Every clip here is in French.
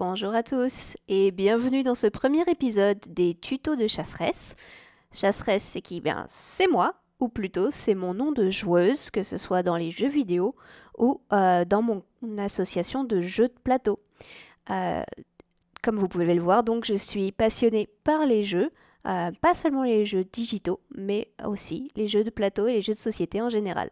Bonjour à tous et bienvenue dans ce premier épisode des tutos de Chasseresse. Chasseresse, c'est qui? Bien, c'est moi, ou plutôt c'est mon nom de joueuse, que ce soit dans les jeux vidéo ou dans mon association de jeux de plateau. Euh, Comme vous pouvez le voir, donc je suis passionnée par les jeux, pas seulement les jeux digitaux, mais aussi les jeux de plateau et les jeux de société en général.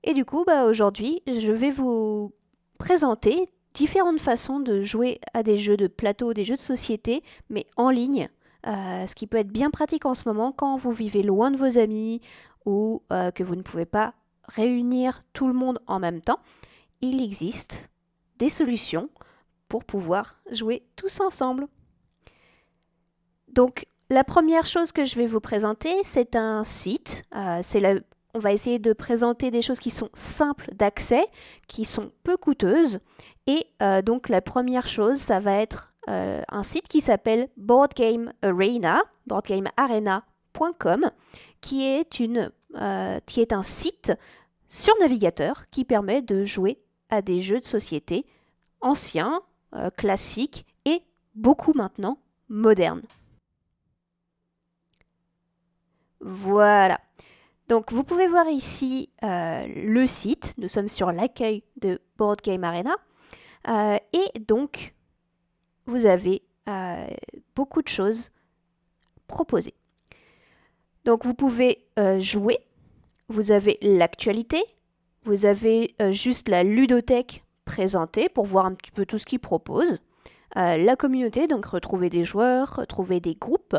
Et du coup, aujourd'hui, je vais vous présenter différentes façons de jouer à des jeux de plateau, des jeux de société, mais en ligne, ce qui peut être bien pratique en ce moment quand vous vivez loin de vos amis ou que vous ne pouvez pas réunir tout le monde en même temps. Il existe des solutions pour pouvoir jouer tous ensemble. Donc, la première chose que je vais vous présenter, c'est un site. On va essayer de présenter des choses qui sont simples d'accès, qui sont peu coûteuses. Et donc, la première chose, ça va être un site qui s'appelle Board Game Arena, boardgamearena.com, qui est un site sur navigateur qui permet de jouer à des jeux de société anciens, classiques et beaucoup maintenant modernes. Voilà. Donc vous pouvez voir ici le site. Nous sommes sur l'accueil de Board Game Arena. Et donc vous avez beaucoup de choses proposées. Donc vous pouvez jouer. Vous avez l'actualité. Vous avez juste la ludothèque présentée pour voir un petit peu tout ce qu'ils proposent. La communauté, donc retrouver des joueurs, retrouver des groupes.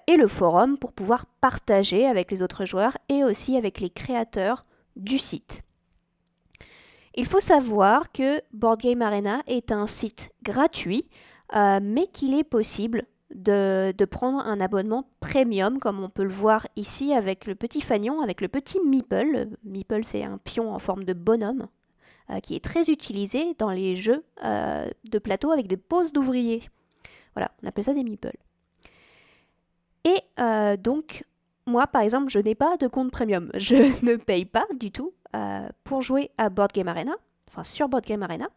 Et le forum pour pouvoir partager avec les autres joueurs et aussi avec les créateurs du site. Il faut savoir que Board Game Arena est un site gratuit, mais qu'il est possible de prendre un abonnement premium, comme on peut le voir ici avec le petit fanion, avec le petit meeple. Meeple, c'est un pion en forme de bonhomme qui est très utilisé dans les jeux de plateau avec des poses d'ouvriers. Voilà, on appelle ça des meeples. Et donc, moi, par exemple, je n'ai pas de compte premium. Je ne paye pas du tout pour jouer à Board Game Arena, enfin sur Board Game Arena.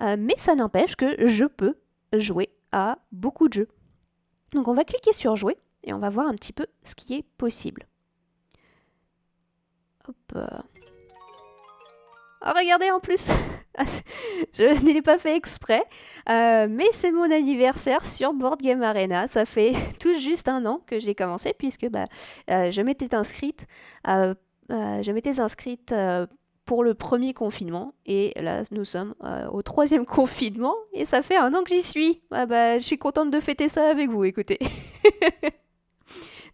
Mais ça n'empêche que je peux jouer à beaucoup de jeux. Donc, on va cliquer sur Jouer et on va voir un petit peu ce qui est possible. Hop. Oh, regardez en plus, je ne l'ai pas fait exprès, mais c'est mon anniversaire sur Board Game Arena. Ça fait tout juste un an que j'ai commencé puisque je m'étais inscrite, pour le premier confinement et là nous sommes au troisième confinement et ça fait un an que j'y suis. Je suis contente de fêter ça avec vous, écoutez.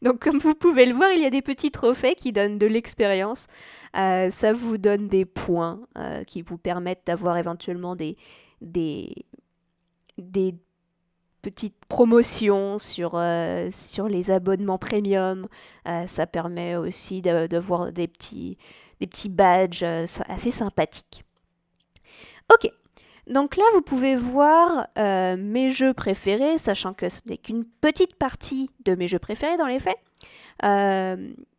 Donc comme vous pouvez le voir, il y a des petits trophées qui donnent de l'expérience. Ça vous donne des points qui vous permettent d'avoir éventuellement des petites promotions sur les abonnements premium. Ça permet aussi de voir des petits badges assez sympathiques. Ok, donc là, vous pouvez voir mes jeux préférés, sachant que ce n'est qu'une petite partie de mes jeux préférés dans les faits.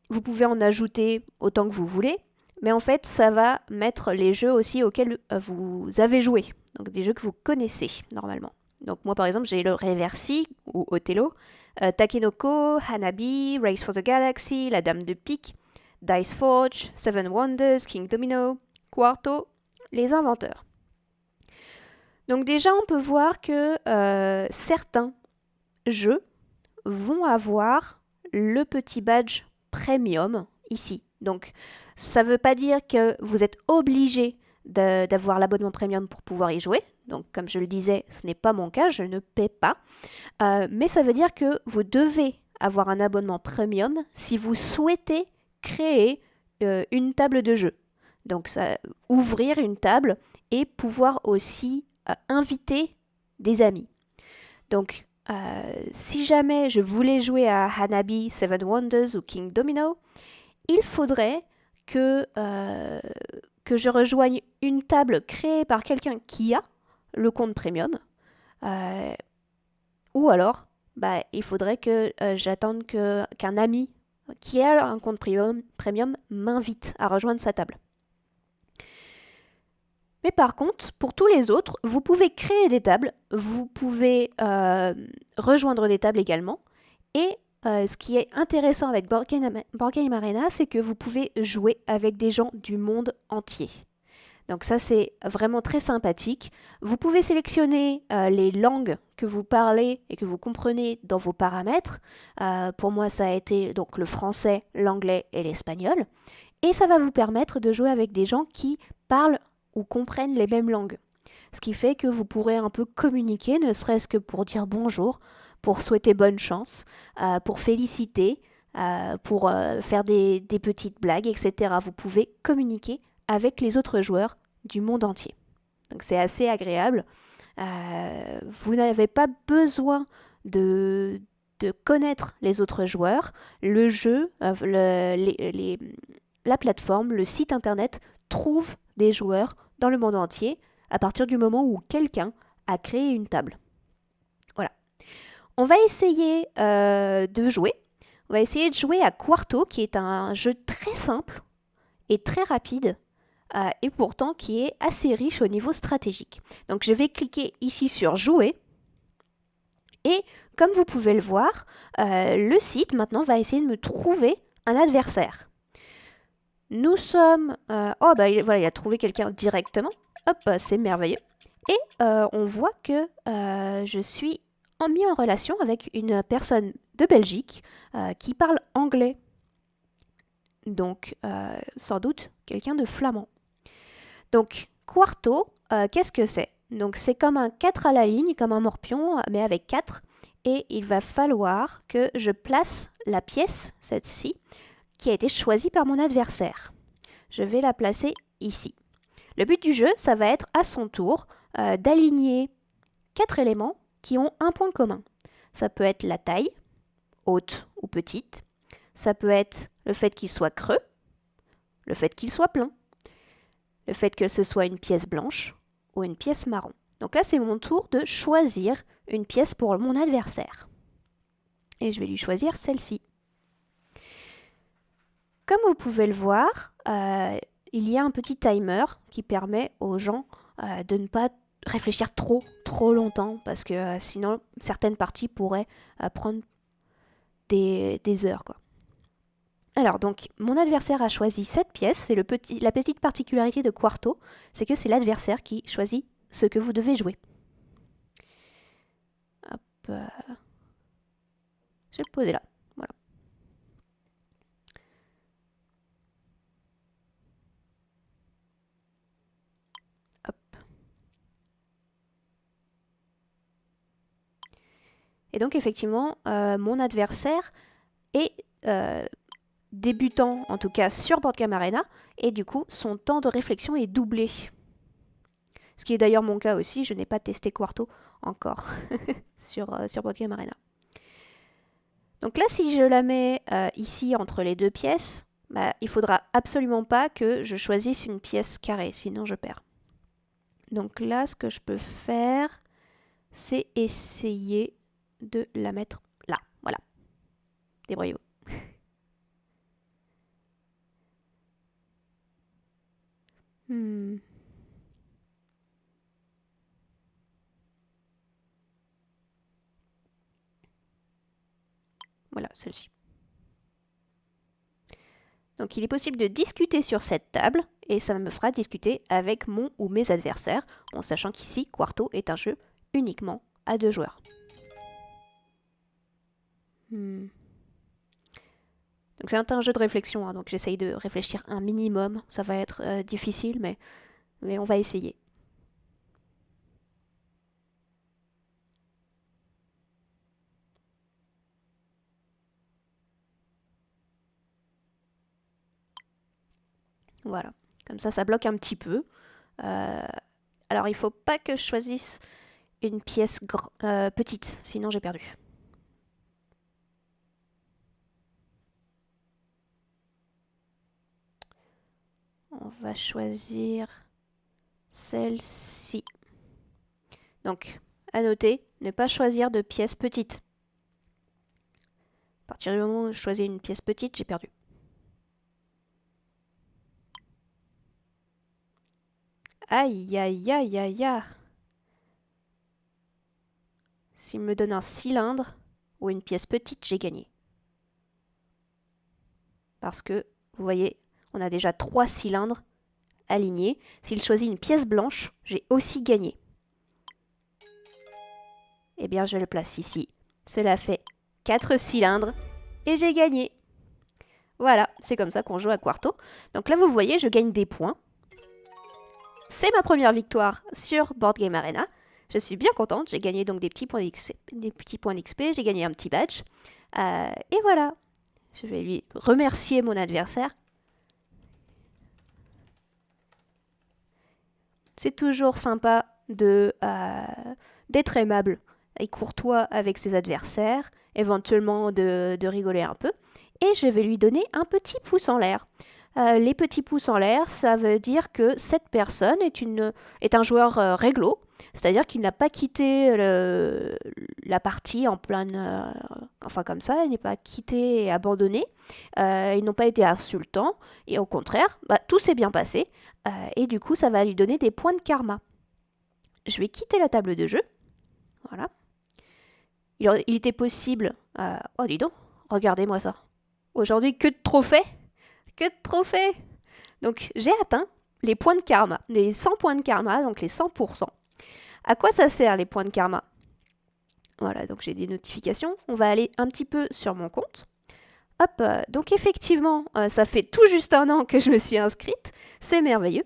Vous pouvez en ajouter autant que vous voulez, mais en fait, ça va mettre les jeux aussi auxquels vous avez joué. Donc des jeux que vous connaissez normalement. Donc moi, par exemple, j'ai le Reversi ou Othello, Takenoko, Hanabi, Race for the Galaxy, La Dame de Pique, Dice Forge, Seven Wonders, King Domino, Quarto, Les Inventeurs. Donc déjà, on peut voir que certains jeux vont avoir le petit badge premium ici. Donc ça ne veut pas dire que vous êtes obligé d'avoir l'abonnement premium pour pouvoir y jouer. Donc comme je le disais, ce n'est pas mon cas, je ne paie pas. Mais ça veut dire que vous devez avoir un abonnement premium si vous souhaitez créer une table de jeu. Donc ouvrir une table et pouvoir aussi inviter des amis. Donc, si jamais je voulais jouer à Hanabi, Seven Wonders ou King Domino, il faudrait que je rejoigne une table créée par quelqu'un qui a le compte premium. Ou alors, il faudrait que j'attende qu'un ami qui a un compte premium m'invite à rejoindre sa table. Mais par contre, pour tous les autres, vous pouvez créer des tables, vous pouvez rejoindre des tables également. Et ce qui est intéressant avec Board Game Arena, c'est que vous pouvez jouer avec des gens du monde entier. Donc ça, c'est vraiment très sympathique. Vous pouvez sélectionner les langues que vous parlez et que vous comprenez dans vos paramètres. Pour moi, ça a été donc le français, l'anglais et l'espagnol. Et ça va vous permettre de jouer avec des gens qui parlent ou comprennent les mêmes langues. Ce qui fait que vous pourrez un peu communiquer, ne serait-ce que pour dire bonjour, pour souhaiter bonne chance, pour féliciter, pour faire des petites blagues, etc. Vous pouvez communiquer avec les autres joueurs du monde entier. Donc c'est assez agréable. Vous n'avez pas besoin de connaître les autres joueurs. Le jeu, la plateforme, le site internet trouve des joueurs dans le monde entier à partir du moment où quelqu'un a créé une table. Voilà. On va essayer de jouer. On va essayer de jouer à Quarto, qui est un jeu très simple et très rapide, et pourtant qui est assez riche au niveau stratégique. Donc je vais cliquer ici sur Jouer. Et comme vous pouvez le voir, le site maintenant va essayer de me trouver un adversaire. Nous sommes... oh, bah voilà, il a trouvé quelqu'un directement. Hop, c'est merveilleux. Et on voit que je suis mis en relation avec une personne de Belgique qui parle anglais. Donc, sans doute, quelqu'un de flamand. Donc, Quarto, qu'est-ce que c'est? Donc, c'est comme un 4 à la ligne, comme un morpion, mais avec 4. Et il va falloir que je place la pièce, cette-ci, qui a été choisie par mon adversaire. Je vais la placer ici. Le but du jeu, ça va être à son tour d'aligner 4 éléments qui ont un point commun. Ça peut être la taille, haute ou petite. Ça peut être le fait qu'il soit creux, le fait qu'il soit plein, le fait que ce soit une pièce blanche ou une pièce marron. Donc là, c'est mon tour de choisir une pièce pour mon adversaire. Et je vais lui choisir celle-ci. Comme vous pouvez le voir, il y a un petit timer qui permet aux gens de ne pas réfléchir trop longtemps, parce que sinon, certaines parties pourraient prendre des heures, quoi. Alors, donc, mon adversaire a choisi cette pièce. C'est la petite particularité de Quarto, c'est que c'est l'adversaire qui choisit ce que vous devez jouer. Hop. Je vais le poser là. Voilà. Hop. Et donc, effectivement, mon adversaire est débutant, en tout cas sur Board Game Arena, et du coup, son temps de réflexion est doublé. Ce qui est d'ailleurs mon cas aussi, je n'ai pas testé Quarto encore sur Board Game Arena. Donc là, si je la mets ici entre les deux pièces, bah, il faudra absolument pas que je choisisse une pièce carrée, sinon je perds. Donc là, ce que je peux faire, c'est essayer de la mettre là. Voilà. Débrouillez-vous. Voilà, celle-ci. Donc il est possible de discuter sur cette table, et ça me fera discuter avec mon ou mes adversaires, en sachant qu'ici, Quarto est un jeu uniquement à 2 joueurs. Donc c'est un jeu de réflexion, hein, donc j'essaye de réfléchir un minimum. Ça va être difficile, mais on va essayer. Voilà, comme ça bloque un petit peu. Alors il faut pas que je choisisse une pièce petite, sinon j'ai perdu. On va choisir celle-ci. Donc, à noter, ne pas choisir de pièces petites. À partir du moment où je choisis une pièce petite, j'ai perdu. Aïe, aïe, aïe, aïe, aïe. S'il me donne un cylindre ou une pièce petite, j'ai gagné. Parce que, vous voyez, on a déjà 3 cylindres alignés. S'il choisit une pièce blanche, j'ai aussi gagné. Eh bien, je le place ici. Cela fait 4 cylindres et j'ai gagné. Voilà, c'est comme ça qu'on joue à Quarto. Donc là, vous voyez, je gagne des points. C'est ma première victoire sur Board Game Arena. Je suis bien contente, j'ai gagné donc des petits points d'XP, j'ai gagné un petit badge. Et voilà, je vais lui remercier mon adversaire. C'est toujours sympa d'être aimable et courtois avec ses adversaires, éventuellement de rigoler un peu. Et je vais lui donner un petit pouce en l'air. Les petits pouces en l'air, ça veut dire que cette personne est un joueur réglo, c'est-à-dire qu'il n'a pas quitté la partie en pleine... enfin comme ça, il n'est pas quitté et abandonné. Ils n'ont pas été insultants, et au contraire, tout s'est bien passé, et du coup ça va lui donner des points de karma. Je vais quitter la table de jeu, voilà. Il était possible... oh dis donc, regardez-moi ça. Aujourd'hui, que de trophées! Que de trophées! Donc j'ai atteint les points de karma, les 100 points de karma, donc les 100%. À quoi ça sert les points de karma? Voilà, donc j'ai des notifications. On va aller un petit peu sur mon compte. Hop, donc effectivement, ça fait tout juste 1 an que je me suis inscrite. C'est merveilleux.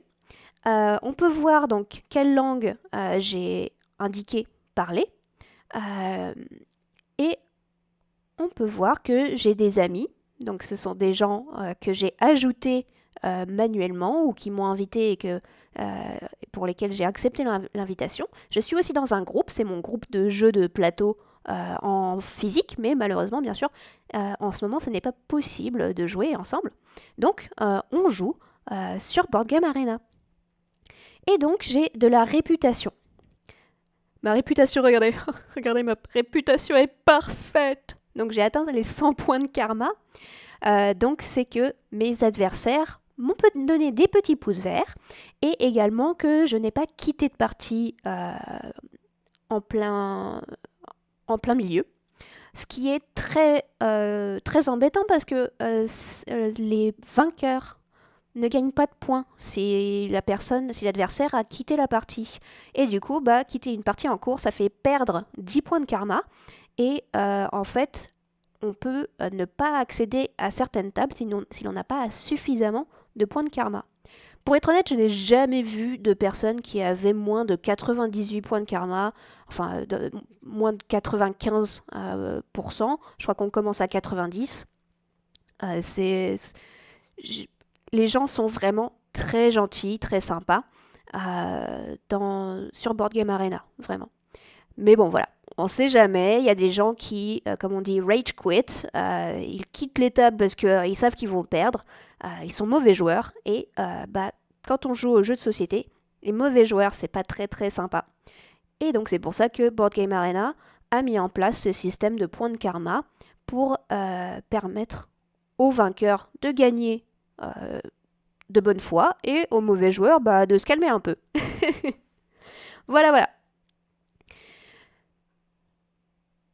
On peut voir donc quelle langue j'ai indiqué parler. Et on peut voir que j'ai des amis. Donc ce sont des gens que j'ai ajoutés manuellement ou qui m'ont invité et pour lesquels j'ai accepté l'invitation. Je suis aussi dans un groupe, c'est mon groupe de jeux de plateau en physique, mais malheureusement, bien sûr, en ce moment, ce n'est pas possible de jouer ensemble. Donc, on joue sur Board Game Arena. Et donc, j'ai de la réputation. Ma réputation, regardez, regardez, ma réputation est parfaite. Donc, j'ai atteint les 100 points de karma. Donc, c'est que mes adversaires m'ont donné des petits pouces verts et également que je n'ai pas quitté de partie en plein milieu. Ce qui est très embêtant parce que les vainqueurs ne gagnent pas de points si l'adversaire a quitté la partie. Et du coup, quitter une partie en cours, ça fait perdre 10 points de karma. Et en fait, on peut ne pas accéder à certaines tables si l'on n'a pas suffisamment de points de karma. Pour être honnête, je n'ai jamais vu de personnes qui avaient moins de 98 points de karma, enfin moins de 95%. Je crois qu'on commence à 90. Les gens sont vraiment très gentils, très sympas sur Board Game Arena, vraiment. Mais bon, voilà. On sait jamais, il y a des gens qui, comme on dit, rage quit, ils quittent les tables parce qu'ils savent qu'ils vont perdre, ils sont mauvais joueurs, et quand on joue aux jeux de société, les mauvais joueurs, c'est pas très très sympa. Et donc c'est pour ça que Board Game Arena a mis en place ce système de points de karma pour permettre aux vainqueurs de gagner de bonne foi, et aux mauvais joueurs de se calmer un peu. Voilà, voilà.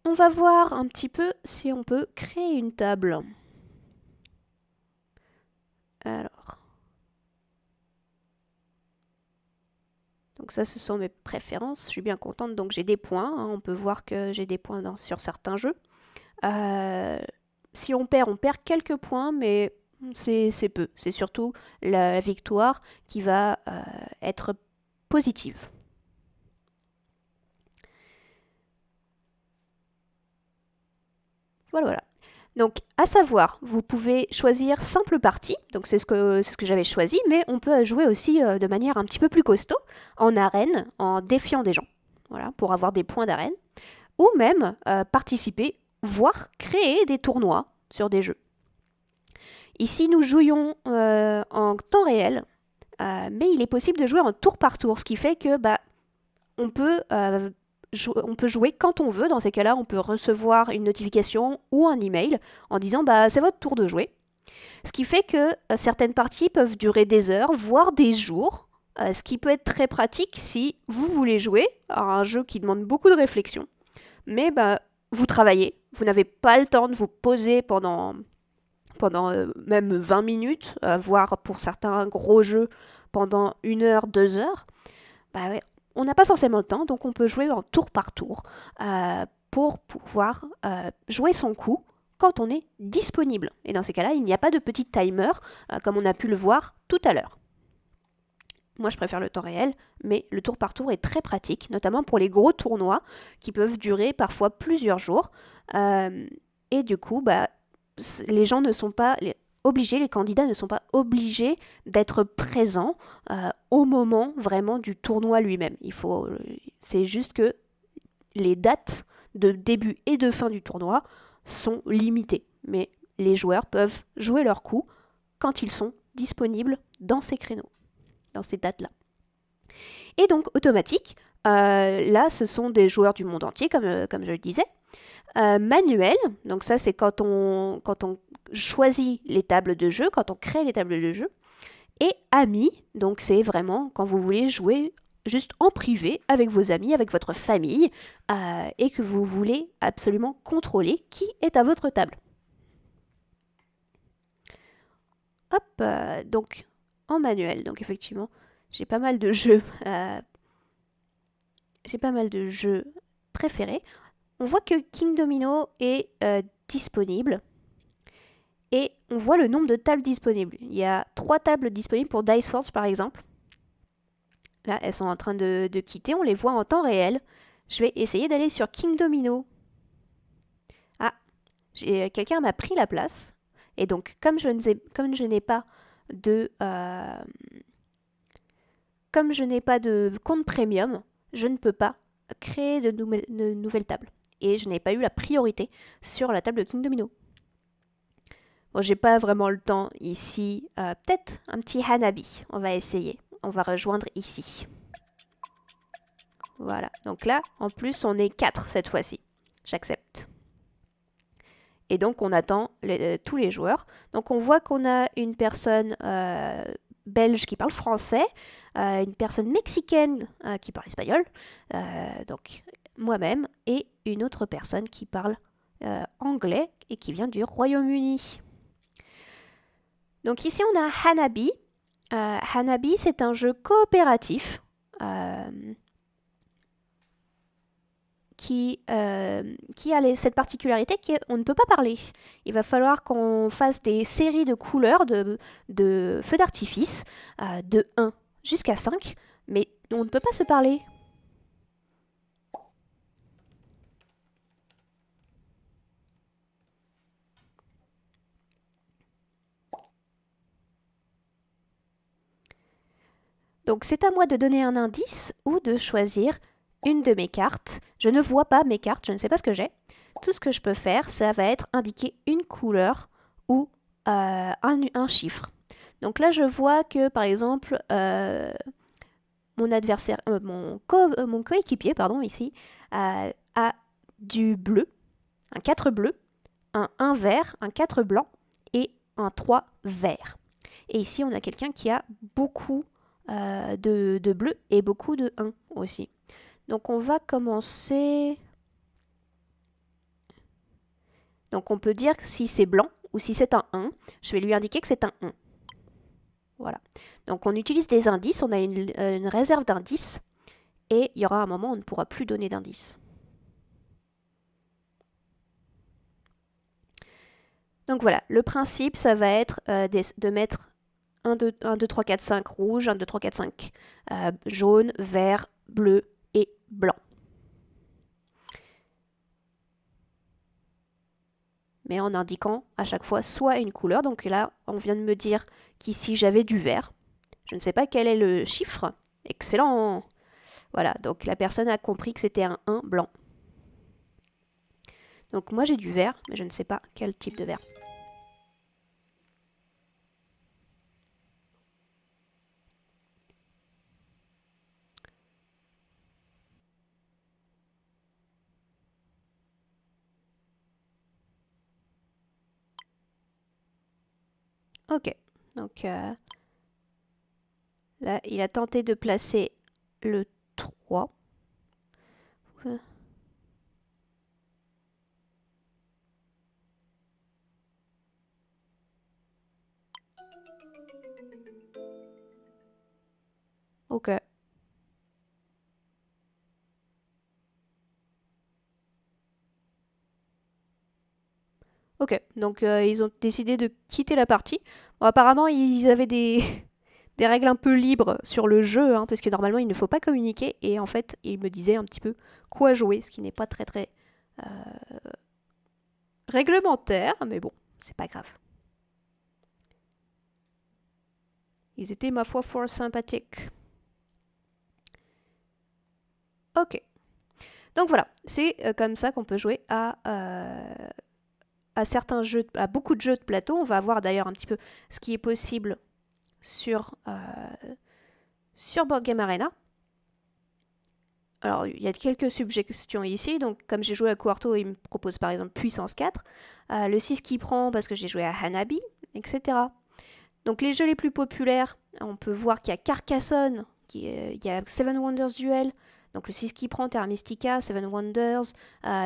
On va voir un petit peu si on peut créer une table. Alors. Donc ça, ce sont mes préférences. Je suis bien contente. Donc j'ai des points. Hein. On peut voir que j'ai des points sur certains jeux. Si on perd quelques points, mais c'est peu. C'est surtout la victoire qui va être positive. Voilà, voilà. Donc, à savoir, vous pouvez choisir simple partie, donc c'est ce que j'avais choisi, mais on peut jouer aussi de manière un petit peu plus costaud, en arène, en défiant des gens, voilà, pour avoir des points d'arène, ou même participer, voire créer des tournois sur des jeux. Ici, nous jouions en temps réel, mais il est possible de jouer en tour par tour, ce qui fait que on peut jouer quand on veut. Dans ces cas-là, on peut recevoir une notification ou un email en disant c'est votre tour de jouer. Ce qui fait que certaines parties peuvent durer des heures, voire des jours. Ce qui peut être très pratique si vous voulez jouer à un jeu qui demande beaucoup de réflexion, mais bah, vous travaillez, vous n'avez pas le temps de vous poser pendant même 20 minutes, voire pour certains gros jeux pendant 1 heure, 2 heures. Bah ouais, on n'a pas forcément le temps, donc on peut jouer en tour par tour pour pouvoir jouer son coup quand on est disponible. Et dans ces cas-là, il n'y a pas de petit timer comme on a pu le voir tout à l'heure. Moi, je préfère le temps réel, mais le tour par tour est très pratique, notamment pour les gros tournois qui peuvent durer parfois plusieurs jours. Et du coup, bah, les gens ne sont pas obligés, les candidats ne sont pas obligés d'être présents au moment vraiment du tournoi lui-même. C'est juste que les dates de début et de fin du tournoi sont limitées, mais les joueurs peuvent jouer leur coup quand ils sont disponibles dans ces créneaux, dans ces dates-là. Et donc, automatique, là, ce sont des joueurs du monde entier, comme je le disais. Manuel, donc ça, c'est quand on choisit les tables de jeu, quand on crée les tables de jeu. Et amis, donc c'est vraiment quand vous voulez jouer juste en privé avec vos amis, avec votre famille, et que vous voulez absolument contrôler qui est à votre table. Hop, donc en manuel, donc effectivement, j'ai pas mal de jeux, préférés. On voit que King Domino est disponible et on voit le nombre de tables disponibles. Il y a 3 tables disponibles pour Dice Force par exemple. Là, elles sont en train de quitter, on les voit en temps réel. Je vais essayer d'aller sur King Domino. Ah, quelqu'un m'a pris la place. Et donc, comme je n'ai pas de compte premium, je ne peux pas créer de nouvelles tables. Et je n'ai pas eu la priorité sur la table de King Domino. Bon, j'ai pas vraiment le temps ici. Peut-être un petit Hanabi. On va essayer. On va rejoindre ici. Voilà. Donc là, en plus, on est 4 cette fois-ci. J'accepte. Et donc, on attend tous les joueurs. Donc, on voit qu'on a une personne belge qui parle français, une personne mexicaine qui parle espagnol, donc moi-même, et une autre personne qui parle anglais et qui vient du Royaume-Uni. Donc ici, on a Hanabi. Hanabi, c'est un jeu coopératif qui a cette particularité qu'on ne peut pas parler. Il va falloir qu'on fasse des séries de couleurs de feux d'artifice de 1 jusqu'à 5, mais on ne peut pas se parler. Donc c'est à moi de donner un indice ou de choisir une de mes cartes. Je ne vois pas mes cartes, je ne sais pas ce que j'ai. Tout ce que je peux faire, ça va être indiquer une couleur ou un chiffre. Donc là, je vois que, par exemple, mon adversaire, mon coéquipier, pardon, ici, a du bleu, un 4 bleu, un 1 vert, un 4 blanc et un 3 vert. Et ici, on a quelqu'un qui a beaucoup de bleu et beaucoup de 1 aussi. Donc on va commencer. Donc on peut dire si c'est blanc ou si c'est un 1. Je vais lui indiquer que c'est un 1. Voilà. Donc on utilise des indices, on a une réserve d'indices. Et il y aura un moment où on ne pourra plus donner d'indices. Donc voilà, le principe, ça va être de mettre 1, 2, 3, 4, 5 rouge, 1, 2, 3, 4, 5 jaune, vert, bleu et blanc. Mais en indiquant à chaque fois soit une couleur. Donc là, on vient de me dire qu'ici j'avais du vert. Je ne sais pas quel est le chiffre. Excellent. Voilà, donc la personne a compris que c'était un 1 blanc. Donc moi j'ai du vert, mais je ne sais pas quel type de vert. Ok, donc Là, il a tenté de placer le 3. Ok. Ok, donc ils ont décidé de quitter la partie. Bon, apparemment, ils avaient des règles un peu libres sur le jeu, hein, parce que normalement, il ne faut pas communiquer. Et en fait, ils me disaient un petit peu quoi jouer, ce qui n'est pas très très réglementaire, mais bon, c'est pas grave. Ils étaient, ma foi, fort sympathiques. Ok. Donc voilà, c'est comme ça qu'on peut jouer à certains jeux, à beaucoup de jeux de plateau. On va voir d'ailleurs un petit peu ce qui est possible sur, Board Game Arena. Alors, il y a quelques suggestions ici. Donc, comme j'ai joué à Quarto, il me propose par exemple Puissance 4. Le 6 qui prend parce que j'ai joué à Hanabi, etc. Donc, les jeux les plus populaires, on peut voir qu'il y a Carcassonne, il y a Seven Wonders Duel, donc le 6 qui prend, Terra Mystica, Seven Wonders,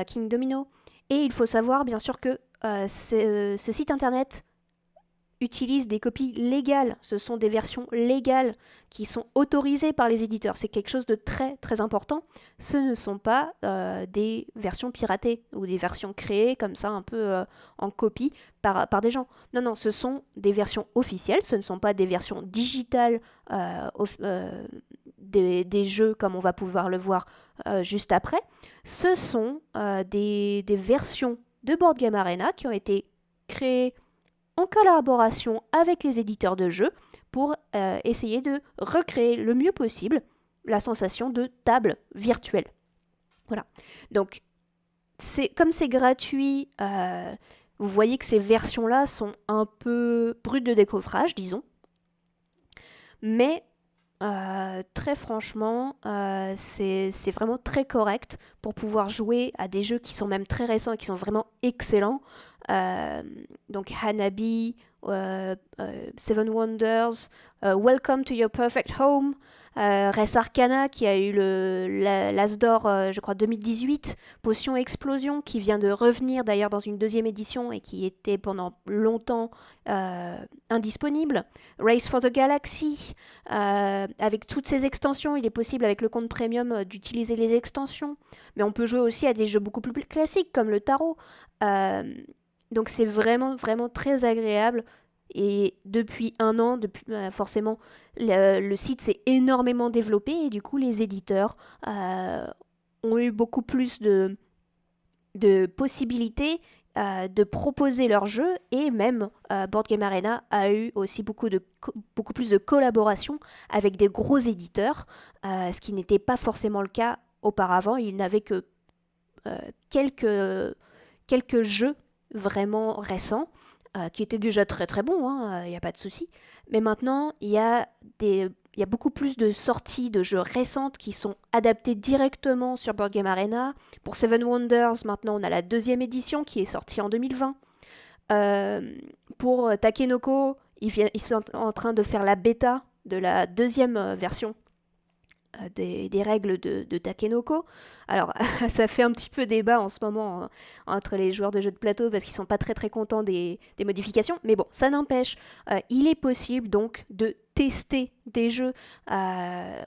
King Domino. Et il faut savoir, bien sûr, que ce site internet utilise des copies légales. Ce sont des versions légales qui sont autorisées par les éditeurs. C'est quelque chose de très très important. Ce ne sont pas des versions piratées ou des versions créées comme ça un peu en copie par des gens. Non, non, ce sont des versions officielles. Ce ne sont pas des versions digitales des jeux comme on va pouvoir le voir juste après. Ce sont des versions de Board Game Arena qui ont été créées en collaboration avec les éditeurs de jeux pour essayer de recréer le mieux possible la sensation de table virtuelle. Voilà. Donc, comme c'est gratuit, vous voyez que ces versions-là sont un peu brutes de décoffrage, disons. Mais très franchement, c'est vraiment très correct pour pouvoir jouer à des jeux qui sont même très récents et qui sont vraiment excellents. Donc Hanabi, Seven Wonders, Welcome to Your Perfect Home, Res Arcana qui a eu l'As d'or, je crois 2018, Potion Explosion qui vient de revenir d'ailleurs dans une deuxième édition et qui était pendant longtemps indisponible, Race for the Galaxy, avec toutes ces extensions, il est possible avec le compte premium d'utiliser les extensions, mais on peut jouer aussi à des jeux beaucoup plus classiques comme le tarot. Donc c'est vraiment vraiment très agréable. Et depuis un an, forcément, le site s'est énormément développé et du coup les éditeurs ont eu beaucoup plus de possibilités de proposer leurs jeux et même Board Game Arena a eu aussi beaucoup plus de collaboration avec des gros éditeurs, ce qui n'était pas forcément le cas auparavant. Il n'avait que euh, quelques jeux vraiment récents qui étaient déjà très très bons, il n'y a pas de souci. Mais maintenant, il y a beaucoup plus de sorties de jeux récentes qui sont adaptées directement sur Board Game Arena. Pour Seven Wonders, maintenant on a la deuxième édition qui est sortie en 2020. Pour Takenoko, ils sont en train de faire la bêta de la deuxième version des règles de Takenoko. Alors, ça fait un petit peu débat en ce moment entre les joueurs de jeux de plateau parce qu'ils sont pas très très contents des modifications. Mais bon, ça n'empêche, il est possible donc de tester des jeux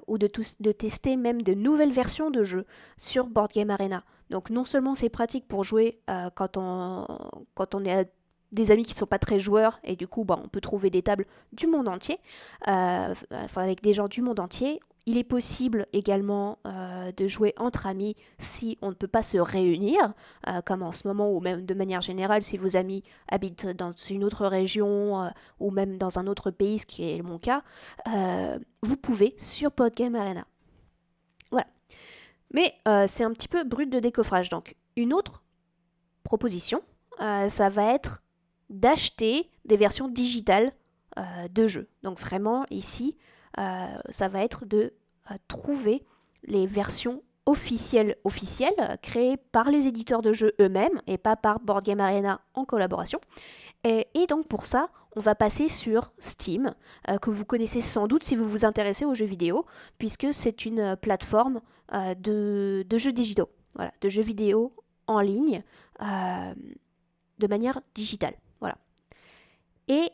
ou de tester même de nouvelles versions de jeux sur Board Game Arena. Donc non seulement c'est pratique pour jouer quand on est à des amis qui ne sont pas très joueurs et du coup bah, on peut trouver des tables du monde entier, avec des gens du monde entier. Il est possible également de jouer entre amis si on ne peut pas se réunir, comme en ce moment, ou même de manière générale, si vos amis habitent dans une autre région ou même dans un autre pays, ce qui est mon cas, vous pouvez sur Podgame Arena. Voilà. Mais c'est un petit peu brut de décoffrage. Donc, une autre proposition, ça va être d'acheter des versions digitales de jeux. Donc, vraiment, ici, ça va être de trouver les versions officielles créées par les éditeurs de jeux eux-mêmes et pas par Board Game Arena en collaboration. Et donc pour ça, on va passer sur Steam, que vous connaissez sans doute si vous vous intéressez aux jeux vidéo, puisque c'est une plateforme de jeux digitaux, voilà, de jeux vidéo en ligne, de manière digitale. Voilà. Et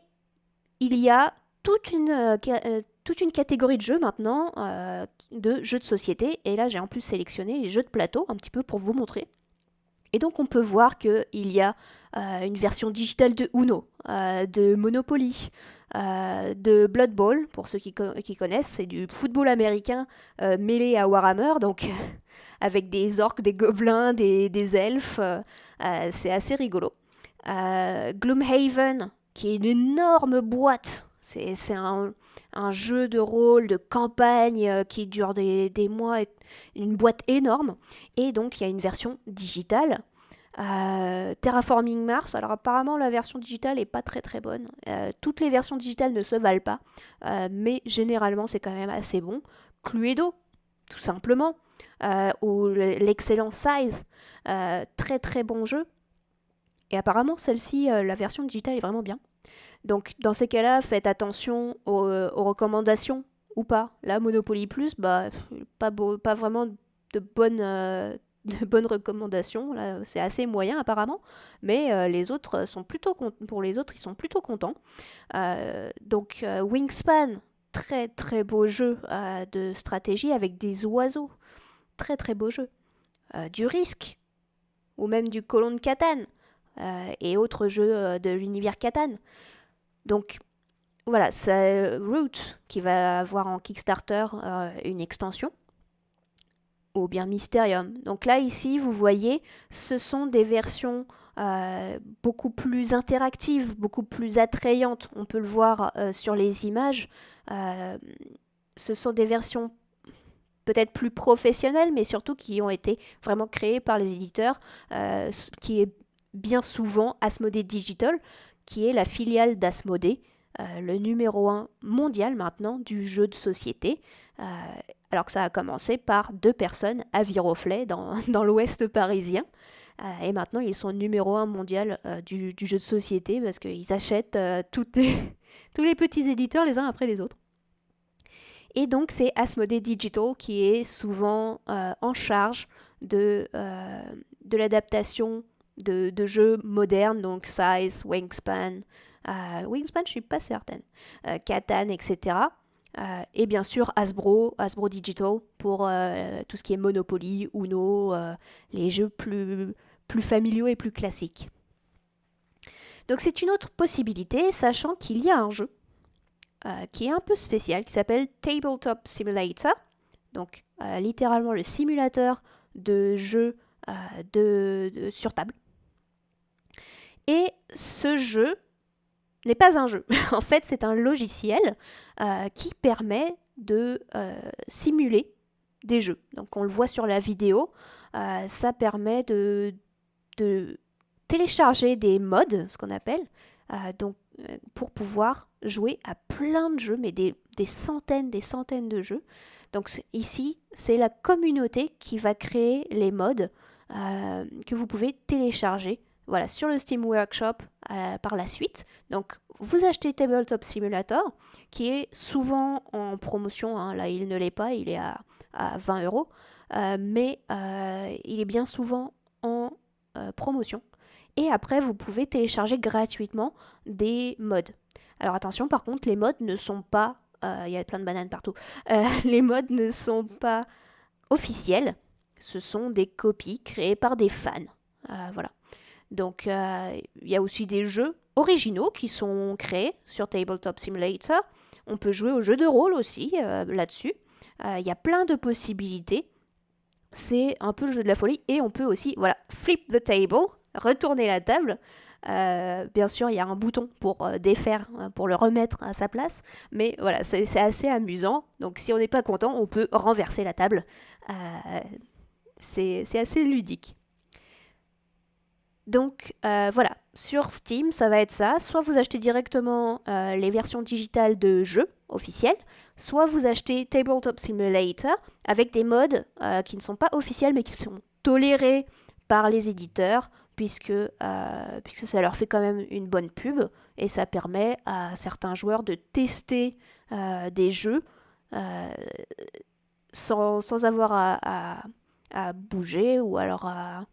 il y a toute une catégorie de jeux maintenant, de jeux de société, et là j'ai en plus sélectionné les jeux de plateau, un petit peu pour vous montrer. Et donc on peut voir qu'il y a une version digitale de Uno, de Monopoly, de Blood Bowl, pour ceux qui connaissent, c'est du football américain mêlé à Warhammer, donc avec des orques, des gobelins, des elfes, c'est assez rigolo. Gloomhaven, qui est une énorme boîte, c'est un jeu de rôle, de campagne qui dure des mois, une boîte énorme. Et donc il y a une version digitale. Terraforming Mars, alors apparemment la version digitale est pas très très bonne. Toutes les versions digitales ne se valent pas, mais généralement c'est quand même assez bon. Cluedo, tout simplement, ou l'excellent Size, très très bon jeu. Et apparemment celle-ci, la version digitale est vraiment bien. Donc dans ces cas-là, faites attention aux recommandations ou pas. Là, Monopoly Plus, bah, pas vraiment de bonnes recommandations. Là, c'est assez moyen apparemment, mais les autres sont pour les autres, ils sont plutôt contents. Donc Wingspan, très très beau jeu de stratégie avec des oiseaux. Très très beau jeu. Du Risk, ou même du Colon de Catane, et autres jeux de l'univers Catane. Donc voilà, c'est Root qui va avoir en Kickstarter une extension, ou bien Mysterium. Donc là, ici, vous voyez, ce sont des versions beaucoup plus interactives, beaucoup plus attrayantes. On peut le voir sur les images. Ce sont des versions peut-être plus professionnelles, mais surtout qui ont été vraiment créées par les éditeurs, qui est bien souvent Asmodee Digital, qui est la filiale d'Asmodee, le numéro 1 mondial maintenant du jeu de société, alors que ça a commencé par 2 personnes à Viroflay, dans l'ouest parisien. Et maintenant, ils sont numéro 1 mondial du jeu de société, parce qu'ils achètent tous les petits éditeurs les uns après les autres. Et donc, c'est Asmodee Digital qui est souvent en charge de l'adaptation de jeux modernes, donc Size, Wingspan, Wingspan, je suis pas certaine, Catan, etc. Et bien sûr Hasbro Digital pour tout ce qui est Monopoly, Uno, les jeux plus familiaux et plus classiques. Donc c'est une autre possibilité, sachant qu'il y a un jeu qui est un peu spécial, qui s'appelle Tabletop Simulator, donc littéralement le simulateur de jeu sur table. Et ce jeu n'est pas un jeu. En fait, c'est un logiciel qui permet de simuler des jeux. Donc, on le voit sur la vidéo. Ça permet de télécharger des mods, ce qu'on appelle, pour pouvoir jouer à plein de jeux, mais des centaines de jeux. Donc, ici, c'est la communauté qui va créer les mods que vous pouvez télécharger, voilà, sur le Steam Workshop par la suite. Donc, vous achetez Tabletop Simulator, qui est souvent en promotion, hein. Là, il ne l'est pas, il est à 20 €, mais il est bien souvent en promotion. Et après, vous pouvez télécharger gratuitement des mods. Alors attention, par contre, les mods ne sont pas... Il y a plein de bananes partout. Les mods ne sont pas officiels. Ce sont des copies créées par des fans. Voilà. Donc, il y a aussi des jeux originaux qui sont créés sur Tabletop Simulator. On peut jouer aux jeux de rôle aussi là-dessus. Il y a plein de possibilités. C'est un peu le jeu de la folie. Et on peut aussi, voilà, flip the table, retourner la table. Bien sûr, il y a un bouton pour défaire, pour le remettre à sa place. Mais voilà, c'est assez amusant. Donc, si on n'est pas content, on peut renverser la table. C'est assez ludique. Donc voilà, sur Steam, ça va être ça. Soit vous achetez directement les versions digitales de jeux officiels, soit vous achetez Tabletop Simulator avec des mods qui ne sont pas officiels mais qui sont tolérés par les éditeurs, puisque ça leur fait quand même une bonne pub, et ça permet à certains joueurs de tester des jeux euh, sans avoir à bouger ou alors à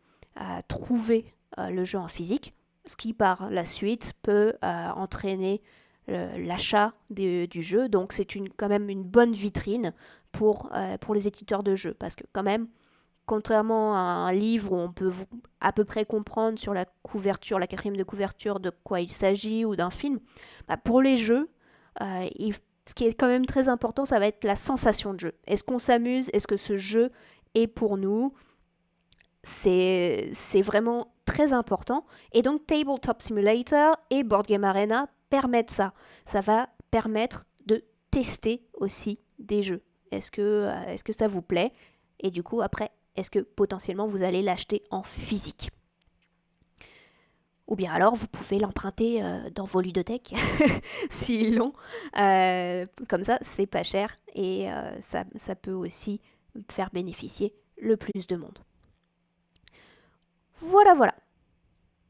trouver le jeu en physique, ce qui par la suite peut entraîner l'achat du jeu. Donc c'est quand même une bonne vitrine pour les éditeurs de jeux, parce que quand même, contrairement à un livre où on peut à peu près comprendre sur la couverture, la quatrième de couverture, de quoi il s'agit, ou d'un film, bah pour les jeux, ce qui est quand même très important, ça va être la sensation de jeu. Est-ce qu'on s'amuse? Est-ce que ce jeu est pour nous? C'est vraiment très important. Et donc Tabletop Simulator et Board Game Arena permettent ça. Ça va permettre de tester aussi des jeux. Est-ce que ça vous plaît? Et du coup, après, est-ce que potentiellement vous allez l'acheter en physique? Ou bien alors, vous pouvez l'emprunter dans vos ludothèques, s'ils l'ont. Comme ça, c'est pas cher et ça peut aussi faire bénéficier le plus de monde. Voilà, voilà.